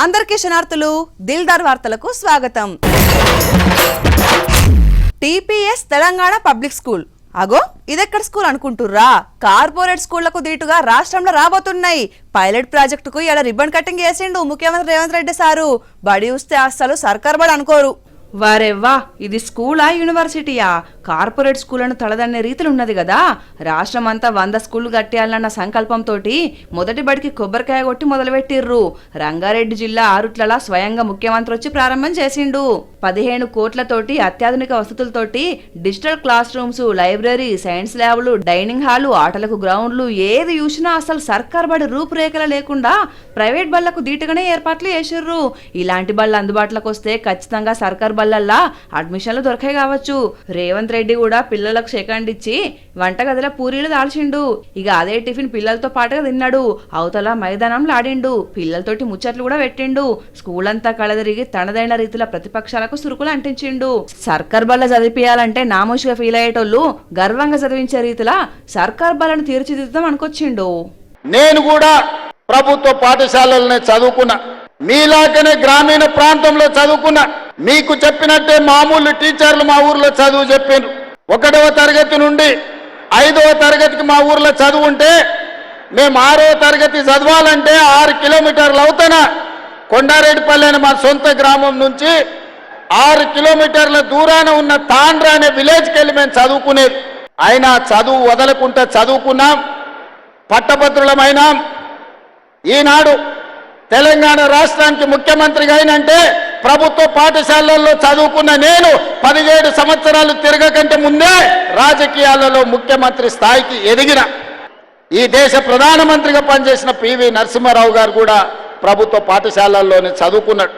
అందరికీ శనార్థులు దిల్దార్ వార్తలకు స్వాగతం. టీపీఎస్ తెలంగాణ పబ్లిక్ స్కూల్ అగో ఇదెక్కడ స్కూల్ అనుకుంటుర్రా? కార్పొరేట్ స్కూళ్లకు దీటుగా రాష్ట్రంలో రాబోతున్నాయి. పైలట్ ప్రాజెక్టుకు ఇలా రిబ్బన్ కటింగ్ చేసిండు ముఖ్యమంత్రి రేవంత్ రెడ్డి సారు. బడి వస్తే అస్సలు సర్కార్ బడి అనుకోరు. వారెవ్వా, ఇది స్కూలా యూనివర్సిటీయా? కార్పొరేట్ స్కూళ్లను తలదన్నే రీతిలో ఉన్నది కదా. రాష్ట్రం అంతా 100 స్కూళ్లు కట్టేయాలన్న సంకల్పంతో మొదటి బడికి కొబ్బరికాయ కొట్టి మొదలుపెట్టిర్రు. రంగారెడ్డి జిల్లా ఆరుట్లలా స్వయంగా ముఖ్యమంత్రి వచ్చి ప్రారంభం చేసిండు. 15 కోట్లతోటి అత్యాధునిక వసతులతోటి digital class rooms, library, science ల్యాబ్లు, డైనింగ్ హాలు, ఆటలకు గ్రౌండ్లు, ఏది చూసినా అసలు సర్కార్ బడి రూపురేఖలు లేకుండా ప్రైవేట్ బళ్లకు దీటుగానే ఏర్పాట్లు చేసిర్రు. ఇలాంటి బళ్ళు అందుబాటులోకి వస్తే ఖచ్చితంగా సర్కార్ బళ్ళల్లా అడ్మిషన్లు దొరకాయి కావచ్చు. రేవంత్ రెడ్డి కూడా పిల్లలకు సెకండ్ ఇచ్చి వంటగదిలో పూరీలు దాల్చిండు. ఇక అదే టిఫిన్ పిల్లలతో పాటుగా తిన్నాడు. అవతల మైదానంలో ఆడిండు. పిల్లలతోటి ముచ్చట్లు కూడా పెట్టిండు. స్కూల్ అంతా కళదిరిగి తనదైన రీతిలో ప్రతిపక్షాలకు సురుకులు అంటించిండు. సర్కార్ బల్ల చదివియాలంటే నామోషిగా ఫీల్ అయ్యేటోళ్ళు గర్వంగా చదివించే రీతిలో సర్కార్ బల్లను తీర్చిదిద్దాం అనుకొచ్చిండు. నేను కూడా ప్రభుత్వ పాఠశాలలనే చదువుకున్నా, మీలాగనే గ్రామీణ ప్రాంతంలో చదువుకున్నా. మీకు చెప్పినట్టే మామూలు టీచర్లు మా ఊర్లో చదువు చెప్పారు. 1వ తరగతి నుండి 5వ తరగతికి మా ఊర్లో చదువు ఉంటే మేము 6వ తరగతి చదవాలంటే 6 కిలోమీటర్లు అవుతానా కొండారెడ్డిపల్లి అనే మా సొంత గ్రామం నుంచి 6 కిలోమీటర్ల దూరాన ఉన్న తాండ్ర అనే విలేజ్కి వెళ్ళి మేము చదువుకునేది. అయినా చదువు వదలకుండా చదువుకున్నాం, పట్టభద్రులమైనాం. ఈనాడు తెలంగాణ రాష్ట్రానికి ముఖ్యమంత్రిగా అయినంటే ప్రభుత్వ పాఠశాలల్లో చదువుకున్న నేను 17 సంవత్సరాలు తిరగకంటే ముందే రాజకీయాలలో ముఖ్యమంత్రి స్థాయికి ఎదిగిన. ఈ దేశ ప్రధానమంత్రిగా పనిచేసిన పివి నరసింహారావు గారు కూడా ప్రభుత్వ పాఠశాలల్లోనే చదువుకున్నాడు.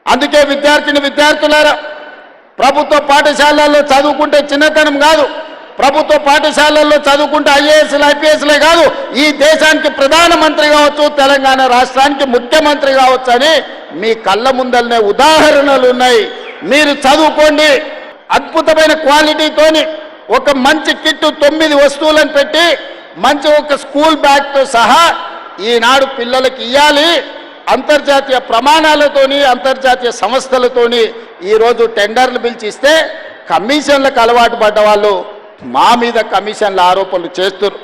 అందుకే విద్యార్థులారా, ప్రభుత్వ పాఠశాలల్లో చదువుకుంటే చిన్నతనం కాదు. ప్రభుత్వ పాఠశాలల్లో చదువుకుంటే ఐఏఎస్లు ఐపీఎస్లే కాదు, ఈ దేశానికి ప్రధానమంత్రి కావచ్చు, తెలంగాణ రాష్ట్రానికి ముఖ్యమంత్రి కావచ్చు అని మీ కళ్ళ ముందలనే ఉదాహరణలు ఉన్నాయి. మీరు చదువుకోండి. అద్భుతమైన క్వాలిటీతోని ఒక మంచి కిట్టు 9 వస్తువులను పెట్టి మంచి ఒక స్కూల్ బ్యాగ్తో సహా ఈనాడు పిల్లలకి ఇవ్వాలి. అంతర్జాతీయ ప్రమాణాలతోని అంతర్జాతీయ సంస్థలతోని ఈరోజు టెండర్లు పిలిచిస్తే కమిషన్లకు అలవాటు పడ్డ వాళ్ళు మా మీద కమిషన్ల ఆరోపణలు చేస్తున్నారు.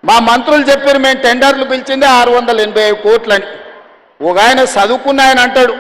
మా మంత్రులు చెప్పారు మేము టెండర్లు పిలిచిందే 685 కోట్లని. ఒక ఆయన చదువుకున్న ఆయన అంటాడు,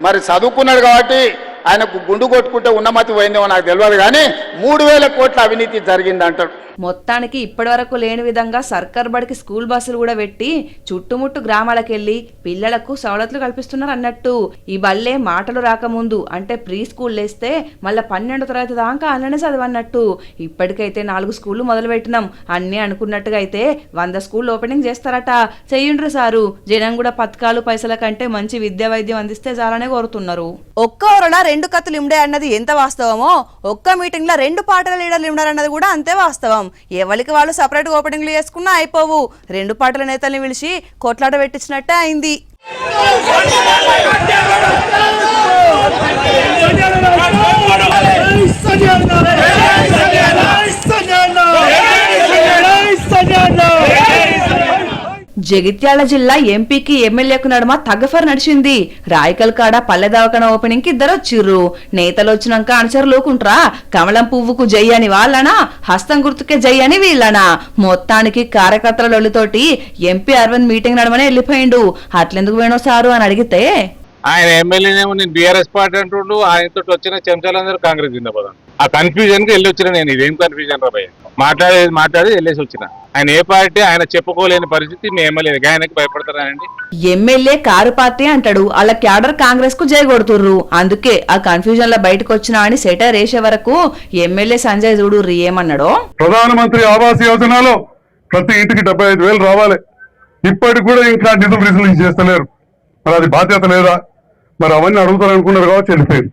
మరి చదువుకున్నాడు కాబట్టి ఆయనకు గుండు కొట్టుకుంటే ఉన్నమతి పోయిందేమో నాకు తెలియదు, కానీ 3000 కోట్ల అవినీతి జరిగింది అంటాడు. మొత్తానికి ఇప్పటి వరకు లేని విధంగా సర్కార్ బడికి స్కూల్ బస్సులు కూడా పెట్టి చుట్టుముట్టు గ్రామాలకు వెళ్లి పిల్లలకు సవలతులు కల్పిస్తున్నారు అన్నట్టు. ఈ బల్లే మాటలు రాకముందు అంటే ప్రీ స్కూల్ లేస్తే మళ్ళీ 12వ తరగతి దాకా అన్ననే చదవన్నట్టు. ఇప్పటికైతే 4 స్కూళ్లు మొదలు పెట్టినాం అన్నీ అనుకున్నట్టుగా అయితే 100 స్కూల్ ఓపెనింగ్ చేస్తారట. చెయ్యండ్రు సారు, జనం కూడా పథకాలు పైసల కంటే మంచి విద్యా వైద్యం అందిస్తే చాలనే కోరుతున్నారు. ఒక్క ఊరలా 2 కత్తులు ఇమ్డే అన్నది ఎంత వాస్తవమో ఒక్క మీటింగ్ లో 2 పార్టీల లీడర్లు ఇమ్మన్నారన్నది కూడా అంతే వాస్తవం. ఎవరికి వాళ్ళు సపరేట్ ఓపెనింగ్లు చేసుకున్నా అయిపోవు. 2 పార్టీల నేతల్ని పిలిచి కొట్లాట పెట్టించినట్టే అయింది. జగిత్యాల జిల్లా ఎంపీకి ఎమ్మెల్యేకు నడుమ తగ్గఫర్ నడిచింది. రాయకల్ కాడ పల్లె దవాఖాన ఓపెనింగ్ కి ఇద్దరు వచ్చిర్రు. నేతలు వచ్చినాక అనుచరులుకుంట్రా కమలం పువ్వుకు జై అని వాళ్ళనా, హస్తం గుర్తుకే జై అని వీళ్ళనా. మొత్తానికి కార్యకర్తల లొల్లితోటి ఎంపీ అరవింద్ మీటింగ్ నడమనే వెళ్ళిపోయిండు. అట్లెందుకు వేణో సారు అని అడిగితే ఆయన ఎమ్మెల్యేనేమో నేను బీఆర్ఎస్ పార్టీ అంటుండు, ఆయనతో వచ్చిన చెంచాలందరూ కాంగ్రెస్ జిందాబాద్. ఆ కన్ఫ్యూజన్ కి వెళ్ళి వచ్చిన నేను. ఇదేం కన్ఫ్యూజన్ రా భయ్య, మాట్లాడి వెళ్ళేసి వచ్చిన. ఆయన ఏ పార్టీ ఆయన చెప్పుకోలేని పరిస్థితి మీ ఎమ్మెల్యే, ఆయనకి భయపడతారండి. ఎమ్మెల్యే కారు పార్టీ అంటాడు, వాళ్ళ క్యాడర్ కాంగ్రెస్ కు జై కొడుతుర్రు. అందుకే ఆ కన్ఫ్యూజన్ లో బయటకు వచ్చినా అని సెటర్ వేసే వరకు ఎమ్మెల్యే సంజయ్ చూడుర్రి ఏమన్నాడో. ప్రధానమంత్రి ఆవాస్ యోజనలో ప్రతి ఇంటికి 75,000 రావాలి. ఇప్పటికి కూడా ఇంకా నిధులు రిలీజ్ చేస్తలేరు. మరి అది బాధ్యత లేదా? మరి అవన్నీ అడుగుతారు అనుకున్నారు కాబట్టి వెళ్ళిపోయారు.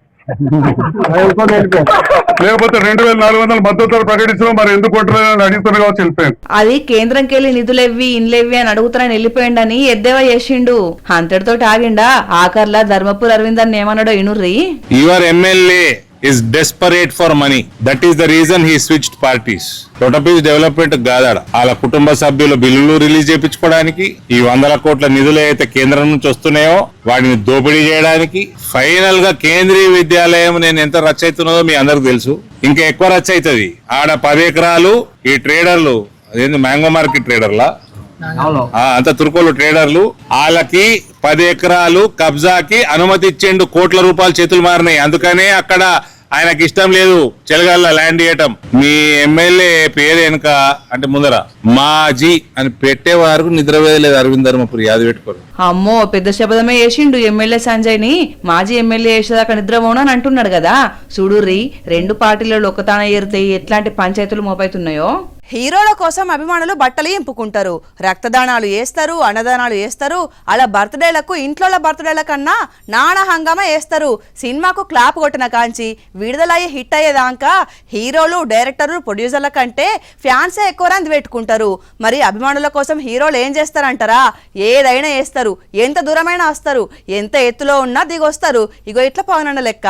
లేకపోతే 2,400 మద్దతు ధర ప్రకటించడం మరి ఎందుకు కొట్టలేదని అడుగుతారు కాబట్టి వెళ్ళిపోయారు. అది కేంద్రంకి వెళ్ళి నిధులెవ్వి ఇన్లెవ్వి అని అడుగుతారని వెళ్ళిపోయిండని ఎద్దేవా చేసిండు. అంతటితో ఆగిండా. ఆఖర్లా ధర్మపురి అరవింద్ అని ఏమన్నాడో ఇనుర్రి. Your MLA is desperate for money. That is the reason he switched parties. Totapis development కాదాడ వాళ్ళ కుటుంబ సభ్యుల బిల్లులు రిలీజ్ చేయించుకోవడానికి, ఈ 100 కోట్ల నిధులు అయితే కేంద్రం నుంచి వస్తున్నాయో వాటిని దోపిడీ చేయడానికి, ఫైనల్ గా కేంద్రీయ విద్యాలయం నేను ఎంత రచ్చ అవుతున్నదో మీ అందరికి తెలుసు. ఇంకా ఎక్కువ రచ్చ అవుతుంది. ఆడ 10 ఎకరాలు ఈ ట్రేడర్లు, అదేంటి మ్యాంగో మార్కెట్ ట్రేడర్లా అంత తుర్కోలు ట్రేడర్లు, వాళ్ళకి 10 ఎకరాలు కబ్జాకి అనుమతి ఇచ్చిండు. కోట్ల రూపాయలు చేతులు మారినాయి. అందుకనే అక్కడ ఆయనకి ఇష్టం లేదు చెలగల్ల ల్యాండ్ చేయటం. మీ ఎమ్మెల్యే పేరు వెనుక అంటే ముందర మాజీ అని పెట్టేవారు నిద్రవేయలేదు అరవింద్ ధర్మపురి, అది పెట్టుకోరు. అమ్మో పెద్ద శబ్దమే వేసిండు ఎమ్మెల్యే సంజయ్ ని. మాజీ ఎమ్మెల్యే వేసేదాకా నిద్రపోను అని అంటున్నాడు కదా. చూడుర్రి, 2 పార్టీలలో ఒకతాన ఏరితే ఎట్లాంటి పంచాయతీలు మోపైతున్నాయో. హీరోల కోసం అభిమానులు బట్టలు ఇంపుకుంటారు, రక్తదానాలు వేస్తారు, అన్నదానాలు వేస్తారు. అలా బర్త్డేలకు ఇంట్లో బర్త్డేల కన్నా నానా హంగామా వేస్తారు. సినిమాకు క్లాప్ కొట్టిన కాంచి విడుదలయ్యి హిట్ అయ్యేదాకా హీరోలు, డైరెక్టర్లు, ప్రొడ్యూసర్ల కంటే ఫ్యాన్సే ఎక్కువ రంది పెట్టుకుంటారు. మరి అభిమానుల కోసం హీరోలు ఏం చేస్తారంటారా? ఏదైనా వేస్తారు, ఎంత దూరమైనా వస్తారు, ఎంత ఎత్తులో ఉన్నా దిగొస్తారు. ఇగో ఇట్లా పవనన్న లెక్క.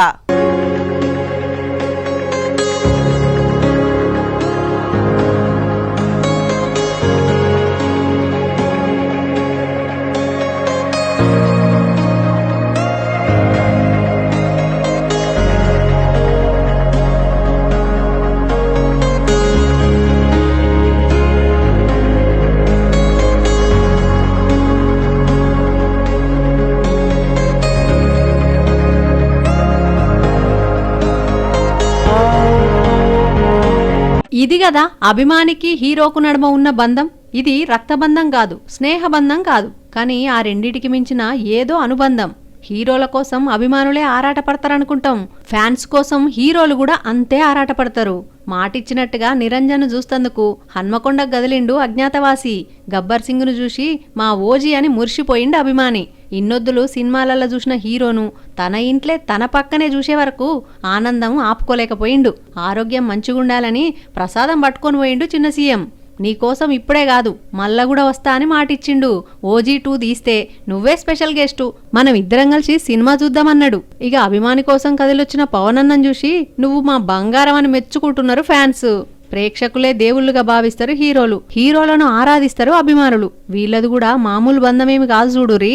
ఇది కదా అభిమానికి హీరోకు నడుమ ఉన్న బంధం. ఇది రక్తబంధం కాదు, స్నేహబంధం కాదు, కానీ ఆ రెండిటికి మించిన ఏదో అనుబంధం. హీరోల కోసం అభిమానులే ఆరాటపడతారనుకుంటాం, ఫ్యాన్స్ కోసం హీరోలు కూడా అంతే ఆరాటపడతారు. మాటిచ్చినట్టుగా నిరంజన్ చూస్తందుకు హన్మకొండ గదిలిండు అజ్ఞాతవాసి. గబ్బర్ సింగ్ను చూసి మా ఓజీ అని మురిసిపోయిండు అభిమాని. ఇన్నొద్దులు సినిమాలలో చూసిన హీరోను తన ఇంట్లే తన పక్కనే చూసే వరకు ఆనందం ఆపుకోలేకపోయిండు. ఆరోగ్యం మంచిగుండాలని ప్రసాదం పట్టుకొని పోయిండు చిన్న సీఎం. నీకోసం ఇప్పుడే కాదు మళ్ళా కూడా వస్తా అని మాటిచ్చిండు. ఓజీ 2 తీస్తే నువ్వే స్పెషల్ గెస్టు, మనం ఇద్దరం కలిసి సినిమా చూద్దామన్నాడు. ఇక అభిమాని కోసం కదిలొచ్చిన పవనన్నను చూసి నువ్వు మా బంగారం అని మెచ్చుకుంటున్నారు ఫ్యాన్స్. ప్రేక్షకులే దేవుళ్ళుగా భావిస్తారు హీరోలు, హీరోలను ఆరాధిస్తారు అభిమానులు. వీళ్ళది కూడా మామూలు బంధమేమి కాదు చూడురి.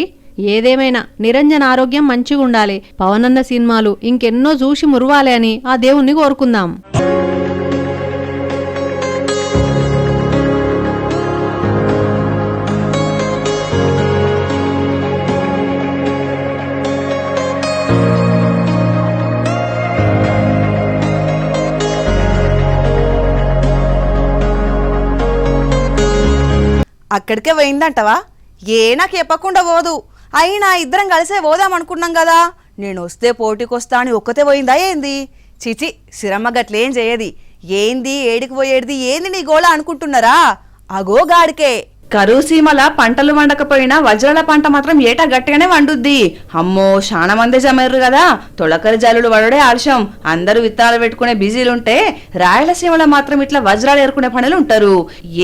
ఏదేమైనా నిరంజన్ ఆరోగ్యం మంచిగుండాలి, పవనన్న సినిమాలు ఇంకెన్నో చూసి మురవాలి అని ఆ దేవుణ్ణి కోరుకుందాం. అక్కడికే పోయిందంటవా? నాకు చెప్పకుండా పోదు. అయినా ఇద్దరం కలిసే పోదాం అనుకున్నాం కదా. నేను వస్తే పోటీకొస్తా అని ఒక్కతే పోయిందా ఏంది? చిచి, సిరమ్మ గట్లేం చేయది. ఏంది ఏడికి పోయేది, ఏంది నీ గోళ అనుకుంటున్నారా? అగో గాడికే. కరువు సీమల పంటలు వండకపోయినా వజ్రాల పంట మాత్రం ఏటా గట్టిగానే వండుద్ది. అమ్మో చాలా మంది జమర్రు కదా, తొలకరి జల్లులు వడడే ఆలస్యం. అందరూ విత్తనాలు పెట్టుకునే బిజీలుంటే రాయలసీమలో మాత్రం ఇట్లా వజ్రాలు ఏరుకునే పనులు ఉంటారు.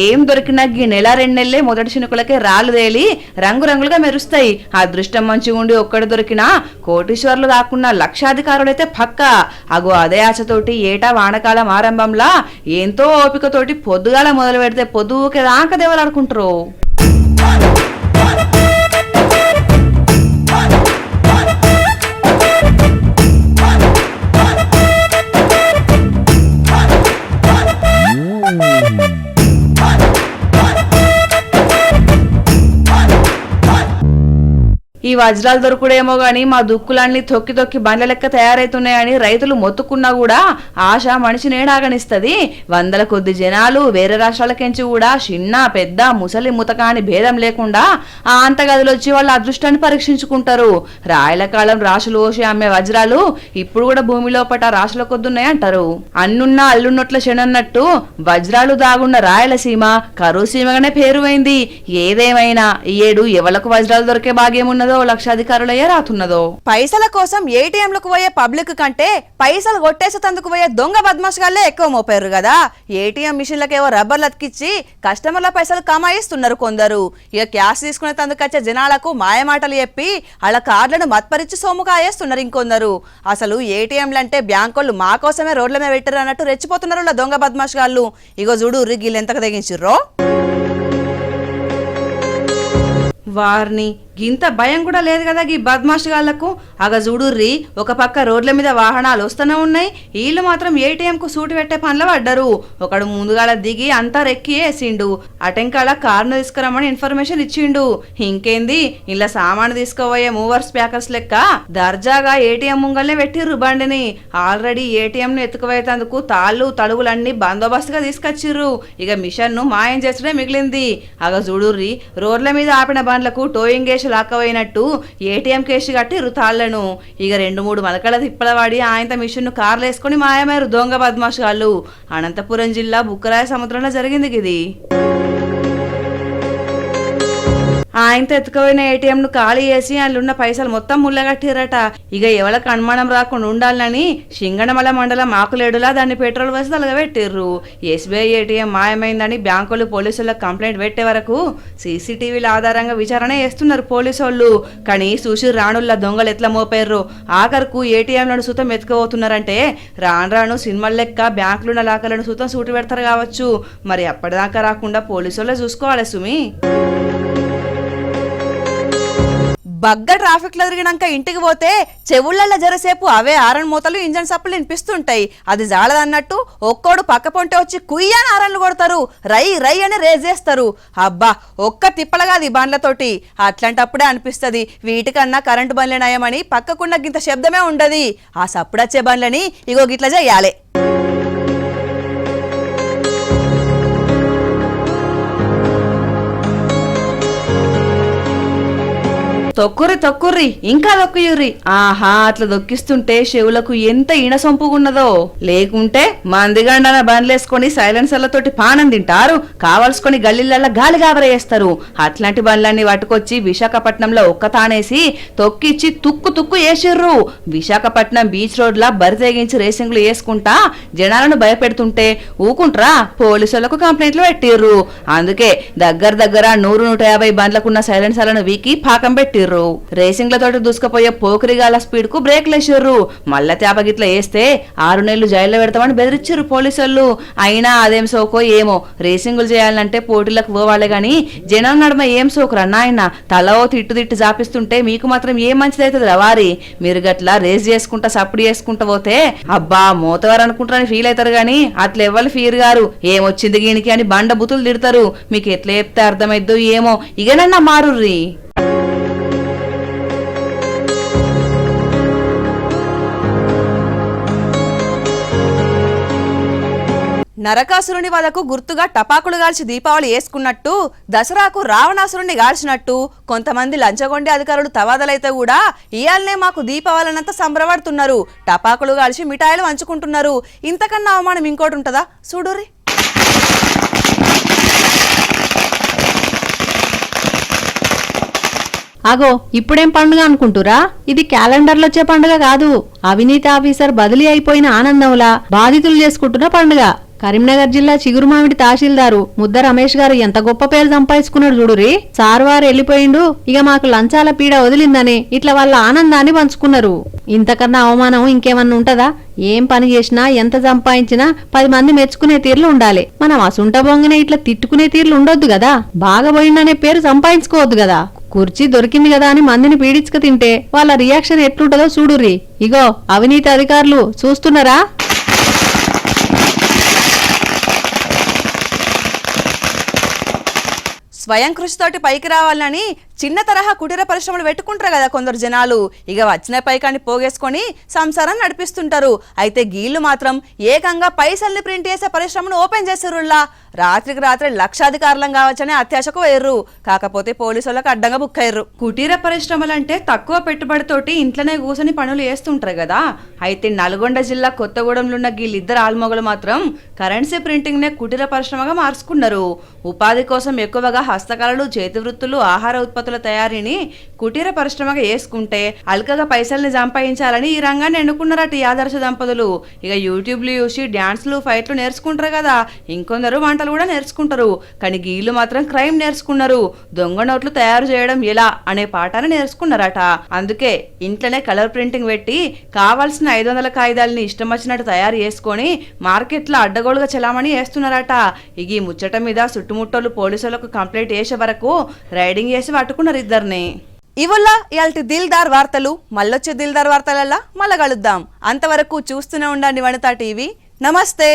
ఏం దొరికినా ఈ నెల 2 నెలలే మొదటి చినుకులకే రాళ్ళు తేలి రంగురంగులుగా మెరుస్తాయి. అదృష్టం మంచిగా ఉండి ఒక్కడు దొరికినా కోటీశ్వర్లు దాక్కున్న లక్షాధికారులైతే పక్కా. అగో అదే ఆశతోటి ఏటా వానకాలం ఆరంభంలా ఎంతో ఓపికతోటి పొద్దుగాల మొదలు పెడితే పొద్దుకే దాకా దేవలాడుకుంటారు. ఈ వజ్రాలు దొరుకుడేమో గాని మా దుక్కులన్నీ తొక్కి తొక్కి బండ్ల లెక్క తయారైతున్నాయని రైతులు మొత్తుకున్నా కూడా ఆశ మనిషిని ఏడాగనిస్తుంది. 100 కొద్ది జనాలు వేరే రాష్ట్రాలకెంచి కూడా చిన్న పెద్ద ముసలి ముతకాని భేదం లేకుండా ఆ అంతగదిలో వచ్చి వాళ్ళ అదృష్టాన్ని పరీక్షించుకుంటారు. రాయల కాలం రాశులు ఓసి అమ్మే వజ్రాలు ఇప్పుడు కూడా భూమిలోపట రాశుల కొద్దున్నాయంటారు. అన్నున్నా అల్లున్నట్ల చెనన్నట్టు వజ్రాలు దాగున్న రాయలసీమ కరువు సీమగానే పేరువైంది. ఏదేమైనా ఈ ఏడు ఎవలకు వజ్రాలు దొరికే భాగ్యం ఉన్నదో ఎప్పుడో లక్షాధికారులయ్యే రాతున్నదో. పైసల కోసం ఏటీఎంలకు పోయే పబ్లిక్ కంటే పైసలు కొట్టేసేందుకు పోయే దొంగ బద్మాష్గాళ్లే ఎక్కువ మోపారు కదా. ఏటీఎం మిషన్లకేవో రబ్బర్లు అతికిచ్చి కస్టమర్ల పైసలు కమాయిస్తున్నారు కొందరు. ఇక క్యాష్ తీసుకునే తందుకొచ్చే జనాలకు మాయమాటలు చెప్పి వాళ్ళ కార్డులను మత్పరిచి సొమ్ము కాయేస్తున్నారు ఇంకొందరు. అసలు ఏటీఎంలంటే బ్యాంకోళ్ళు మా కోసమే రోడ్ల మీద పెట్టారు అన్నట్టు రెచ్చిపోతున్నారు దొంగ బద్మాష్గాళ్ళు. ఇగో చూడు గిళ్ళు ఎంతకు తెగించిర్రో. వారిని గింత భయం కూడా లేదు కదా ఈ బద్మాషగాళ్లకు. అగ చూడుర్రి, ఒక పక్క రోడ్ల మీద వాహనాలు వస్తూనే ఉన్నాయి, వీళ్ళు మాత్రం ఏటీఎంకు సూటి పెట్టే పనులు పడ్డారు. ఒకడు ముందుగాల దిగి అంతా రెక్కి వేసిండు, అటెంకాల కారును తీసుకురమ్మని ఇన్ఫర్మేషన్ ఇచ్చిండు. ఇంకేంది, ఇలా సామాను తీసుకుపోయే మూవర్స్ ప్యాకర్స్ లెక్క దర్జాగా ఏటీఎం ముంగల్నే పెట్టిర్రు బండిని. ఆల్రెడీ ఏటీఎం ను ఎత్తుకుపోయేందుకు తాళ్ళు తలుగులన్నీ బందోబస్తుగా తీసుకొచ్చిర్రు. ఇక మిషన్ ను మాయం చేసుడే మిగిలింది. అగ చూడుర్రి, రోడ్ల మీద ఆపిన బండ్లకు టోయింగ్ కేసు లాక్కపోయినట్టు ఏటీఎం కేసు కట్టి రుతాళ్లను. ఇక 2-3 మలకల తిప్పలవాడి ఆయన మిషన్ ను కార్లు వేసుకుని మాయమారు దొంగ బద్మాషాలు. అనంతపురం జిల్లా బుక్కరాయ సముద్రంలో జరిగింది ఇది. ఆయనతో ఎత్తుకుపోయిన ఏటీఎం ను ఖాళీ చేసి అందులో పైసలు మొత్తం ముళ్ళగట్టిరట. ఇక ఎవరికి అనుమానం రాకుండా ఉండాలని సింగనమల మండలం ఆకులేడులా దాన్ని పెట్రోల్ వేసి తలగబెట్టిర్రు. ఎస్బీఐ ఏటీఎం మాయమైందని బ్యాంకులు పోలీసులకు కంప్లైంట్ పెట్టే వరకు సీసీటీవీల ఆధారంగా విచారణ చేస్తున్నారు పోలీసోళ్ళు. కానీ చూసి రానుల్ల దొంగలు ఎట్లా మోపారు. ఆఖరుకు ఏటీఎంలను సూతం ఎత్తుకుపోతున్నారంటే రాను సినిమాల లెక్క బ్యాంకులున్న లాకర్లను సూతం సూటి పెడతారు కావచ్చు. మరి అప్పటిదాకా రాకుండా పోలీసులే చూసుకోవాలి సుమి. బగ్గ ట్రాఫిక్ లో తిరిగినాక ఇంటికి పోతే చెవుళ్ళల్లో జరసేపు అవే ఆరన్ మూతలు ఇంజన్ సప్పులు వినిపిస్తుంటాయి. అది జాలదన్నట్టు ఒక్కోడు పక్క పొంటే వచ్చి కుయ్యాని ఆరన్లు కొడతారు, రై రై అని రేజ్ చేస్తారు. అబ్బా, ఒక్క తిప్పలగాది బండ్లతోటి. అట్లాంటప్పుడే అనిపిస్తుంది వీటికన్నా కరెంటు బండ్లే నయమని. పక్కకున్న గింత శబ్దమే ఉండదు. ఆ సప్పుడొచ్చే బండ్లని ఇగో గిట్ల చెయ్యాలి. తొక్కుర్రి ఇంకా దొక్కుయుర్రి. ఆహా, అట్లా దొక్కిస్తుంటే చెవులకు ఎంత ఈనసొంపుగున్నదో. లేకుంటే మందిగండన బండ్లేసుకొని సైలెన్సర్లతోటి పానం తింటారు, కావలసుకొని గల్లీలల్లా గాలి గాబరేస్తారు. అట్లాంటి బండ్లన్నీ పట్టుకొచ్చి విశాఖపట్నంలో ఒక్కతానేసి తొక్కిచ్చి తుక్కు వేసిర్రు. విశాఖపట్నం బీచ్ రోడ్లా బరితెగించి రేసింగ్లు వేసుకుంటా జనాలను భయపెడుతుంటే ఊకుంట్రా పోలీసులకు కంప్లైంట్లు పెట్టిర్రు. అందుకే దగ్గర 100-150 బండ్లకున్న సైలెన్సర్లను వీకి పాకం పెట్టిర్రు. రేసింగ్లతోటి దూసుకుపోయే పోకిరిగాల స్పీడ్ కు బ్రేక్లు వేసిర్రు. మళ్ళా తేపగిట్ల వేస్తే 6 నెలలు జైల్లో పెడతామని బెదిరించారు పోలీసులు. అయినా అదేం సోకో ఏమో, రేసింగులు చేయాలంటే పోటీలకు పోవాలే గాని జనం నడమ ఏం సోకురా నాయన. తల ఓ తిట్టు జాపిస్తుంటే మీకు మాత్రం ఏం మంచిదైతుంది రవారి. మీరు గట్లా రేస్ చేసుకుంటా సప్పుడు చేసుకుంటా పోతే అబ్బా మోతవారు అనుకుంటారని ఫీల్ అవుతారు గాని అట్లా ఎవ్వరు ఫీర్ గారు. ఏమొచ్చింది గీనికి అని బండ బుతులు తిడతారు. మీకు ఎట్లా చెప్తే అర్థమైద్దో ఏమో, ఇగనన్నా మారుర్రి. నరకాసురుని వదకు గుర్తుగా టపాకులు గాల్చి దీపావళి వేసుకున్నట్టు దసరాకు రావణాసురుణ్ణి గాల్చినట్టు కొంతమంది లంచగొండి అధికారులు తవాదలైతే కూడా ఇయాలనే మాకు దీపావళినంతా సంబరపడుతున్నారు. టపాకులు గాల్చి మిఠాయిలు పంచుకుంటున్నారు. ఇంతకన్నా అవమానం ఇంకోటి ఉంటుందా? చూడుర్రి. అగో, ఇప్పుడేం పండుగ అనుకుంటురా? ఇది క్యాలెండర్లో వచ్చే పండుగ కాదు. అవినీతి ఆఫీసర్ బదిలీ అయిపోయిన ఆనందంలా బాధితులు చేసుకుంటున్న పండుగ. కరీంనగర్ జిల్లా చిగురుమామిడి తహసీల్దారు ముద్ద రమేష్ గారు ఎంత గొప్ప పేరు సంపాదించుకున్నాడు చూడురి. సార్వారు వెళ్ళిపోయిండు, ఇక మాకు లంచాల పీడ వదిలిందని ఇట్లా వాళ్ళ ఆనందాన్ని పంచుకున్నారు. ఇంతకన్నా అవమానం ఇంకేమన్నా ఉంటదా? ఏం పని చేసినా ఎంత సంపాదించినా 10 మంది మెచ్చుకునే తీర్లు ఉండాలి. మనం అసుంట బొంగనే ఇట్లా తిట్టుకునే తీర్లు ఉండొద్దు కదా. బాగా పోయిందనే పేరు సంపాదించుకోవద్దు కదా. కుర్చీ దొరికింది కదా అని మందిని పీడించుకు తింటే వాళ్ళ రియాక్షన్ ఎట్లుంటదో చూడుర్రి. ఇగో అవినీతి అధికారులు చూస్తున్నారా? స్వయం కృషితోటి పైకి రావాలని చిన్న తరహా కుటీర పరిశ్రమలు పెట్టుకుంటారు కదా కొందరు జనాలు. ఇక వచ్చిన పైకాన్ని పోగేసుకొని సంసారం నడిపిస్తుంటారు. అయితే గీళ్లు మాత్రం ఏకంగా పైసల్ని ప్రింట్ చేసే పరిశ్రమను ఓపెన్ చేసిరుల్లా. రాత్రికి రాత్రి లక్షాధికారులం కావచ్చని అత్యాశకు వేర్రు. కాకపోతే పోలీసులకు అడ్డంగా బుక్ అయ్యారు. కుటీర పరిశ్రమలంటే తక్కువ పెట్టుబడితోటి ఇంట్లోనే కూసని పనులు చేస్తుంటారు కదా. అయితే నల్గొండ జిల్లా కొత్తగూడెంలో ఉన్న వీళ్ళిద్దరు ఆల్మొగలు మాత్రం కరెన్సీ ప్రింటింగ్ నే కుటీర పరిశ్రమగా మార్చుకున్నారు. ఉపాధి కోసం ఎక్కువగా హస్తకళలు, చేతి వృత్తులు, ఆహార ఉత్పత్తులు తాగుబోతుల తయారీని కుటీర పరిశ్రమగా వేసుకుంటే అల్కగా పైసల్ని సంపాదించాలని ఈ రంగాన్ని ఎన్నుకున్నారట ఈ ఆదర్శ దంపతులు. ఇక యూట్యూబ్లు చూసి డ్యాన్స్లు ఫైట్లు నేర్చుకుంటారు కదా, ఇంకొందరు వంటలు కూడా నేర్చుకుంటారు. కానీ వీళ్ళు మాత్రం క్రైమ్ నేర్చుకున్నారు. దొంగ నోట్లు తయారు చేయడం ఎలా అనే పాఠాన్ని నేర్చుకున్నారట. అందుకే ఇంట్లోనే కలర్ ప్రింటింగ్ పెట్టి కావాల్సిన 500 కాగితాలని ఇష్టం వచ్చినట్టు తయారు చేసుకొని మార్కెట్లో అడ్డగోలుగా చలామణి వేస్తున్నారట. ఇక ఈ ముచ్చట మీద చుట్టుముట్టోళ్ళు పోలీసులకు కంప్లైంట్ చేసే వరకు రైడింగ్ చేసి పట్టుకున్నారు ఇద్దరిని. ఇవల్ల ఇయాల్టి దిల్దార్ వార్తలు. మళ్ళొచ్చే దిల్దార్ వార్తలల్లా మళ్ళా కలుద్దాం. అంతవరకు చూస్తూనే ఉండండి వనితా టీవీ. నమస్తే.